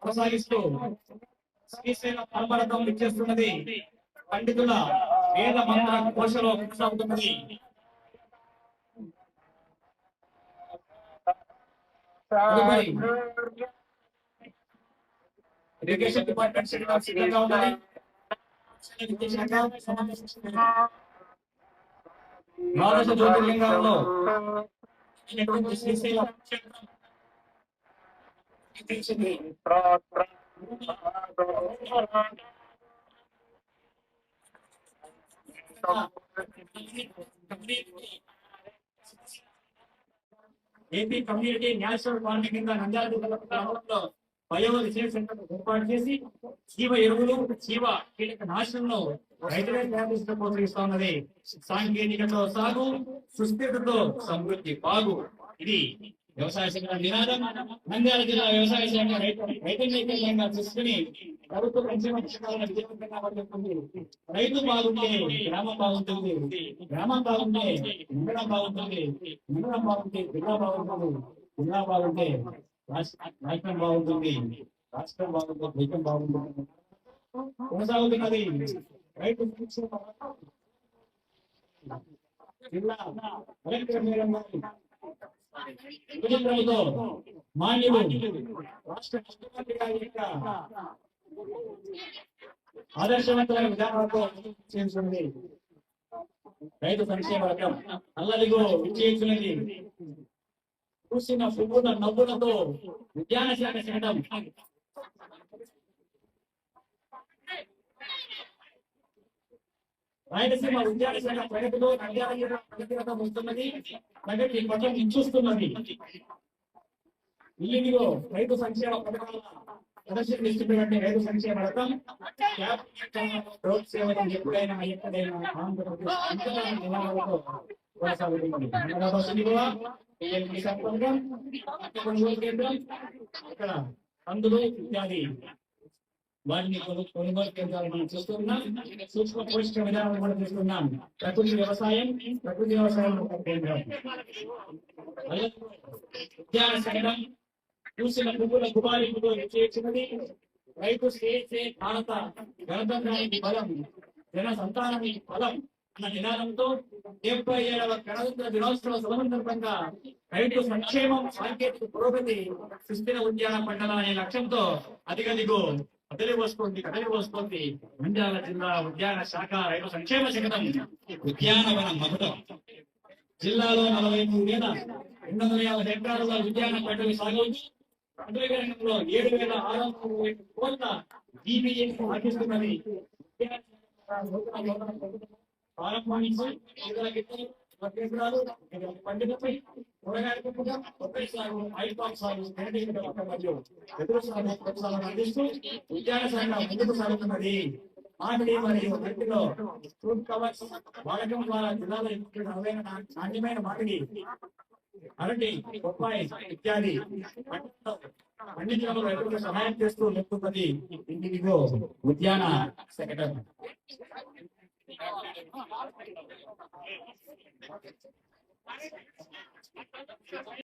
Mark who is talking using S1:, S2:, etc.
S1: కొనసాగిస్తూ శ్రీశైలం పరమరథం ఇచ్చేస్తున్నది. పండితుల వేద మంత్ర ఘోషలో కొనసాగుతున్నది. ఇరిగేషన్ డిపార్ట్మెంట్ సిద్ధంగా ఉండాలి. ద్వాదశ జ్యోతిర్లింగాలలో Srisailam AP community national party కింద నంద్యాల జిల్లాలో బయో రిసర్చ్ సెంటర్ ఏర్పాటు చేసి జీవ ఎరువులు, జీవ కీటక నాశనంలో రైతులే తయారు ప్రోత్సహిస్తా ఉన్నది. సాంకేతికతో సాగు, సుస్థిరతతో సమృద్ధి బాగు. ఇది వ్యవసాయ శాఖ నినాదం. నంద్యాల జిల్లా వ్యవసాయ శాఖ రైతులైక్యంగా చూసుకుని ప్రభుత్వ సంక్షేమ పథకాలను విజయవంతంగా పడుతుంది. రైతు బాగుంటే గ్రామం బాగుంటుంది, గ్రామం బాగుంటే మండలం బాగుంటుంది, మండలం బాగుంటే జిల్లా బాగుంటుంది, జిల్లా బాగుంటే రాష్ట్రం బాగుంటుంది, రాష్ట్రం బాగుంటే దేశం బాగుంటుంది. కొనసాగుతున్నది రైతు జిల్లా కలెక్టర్ మేడం మాన్యులు రాష్ట్ర ముఖ్యమంత్రి గారి యొక్క ఆదర్శవంతమైన విధానాలతో చేస్తుంది రైతు సంక్షేమ వర్గం. అల్లదిగో విజయించినది చూసిన సుగుణ నవ్వులతో ఉద్యాన శాఖ చేయడం. రాయలసీమ ఉద్యాన శాఖ ప్రగతిలో నంద్యాల జిల్లా ప్రగతిరథం వస్తున్నది, ప్రగతి పథం ఇచ్చుస్తున్నది. ఇల్లులో రైతు సంక్షేమ పథకాల ప్రదర్శన ఇస్తున్నటువంటి రైతు సంక్షేమ రథం రోడ్ సేవలు ఎప్పుడైనా ఎక్కడైనా ఆంధ్రప్రదేశ్ నినాదాలతో కొనసాగుతుంది. ఇక్కడ అందులో ఇత్యాది వాటిని కొనుగోలు కేంద్రాలను చూస్తున్నాం. సూక్ష్మ పోషక విధానాలు కూడా చూస్తున్నాం. ప్రకృతి వ్యవసాయం కేంద్రం, ఉద్యాన సంఘం చూసిన పువ్వుల గుబారి చేసినది. రైతు శ్రేయసే భారత గణతంత్రానికి బలం, జన సంతానానికి బలం అన్న నినాదంతో 77వ గణతంత్ర దినోత్సవ సందర్భంగా రైతు సంక్షేమం, సాంకేతిక పురోగతి, సుస్థిర ఉద్యాన పంటల అనే లక్ష్యంతో అదిగదిగో కదలి వస్తుంది నంద్యాల జిల్లా ఉద్యాన శాఖ రైతు సంక్షేమ శకటం ఉద్యానవన మకుటం. జిల్లాలో 43,250 హెక్టార్ల ఉద్యాన పంటలు సాగు, రంగంలో 7,600 కోట్ల జీబీఏ సాగిస్తున్నది. ప్రారంభించి పండితులపై కూరగాయల పెంపకం, కొబ్బరి సాగు, ఐపాక్ సాగు, మరియు ఎదురు సాగు ప్రోత్సాహం అందిస్తూ ఉద్యాన శాఖ ముందుకు సాగుతున్నది. మామిడి మరియు అరటిలో ఫ్రూట్ కవర్స్ వాడకం ద్వారా జిల్లాలో నాణ్యమైన మామిడి, అరటి, బొప్పాయి ఇత్యాది పండించడంలో రైతులకు సహాయం చేస్తూ నింపుతుంది ఇంటిలో ఉద్యాన శకటం.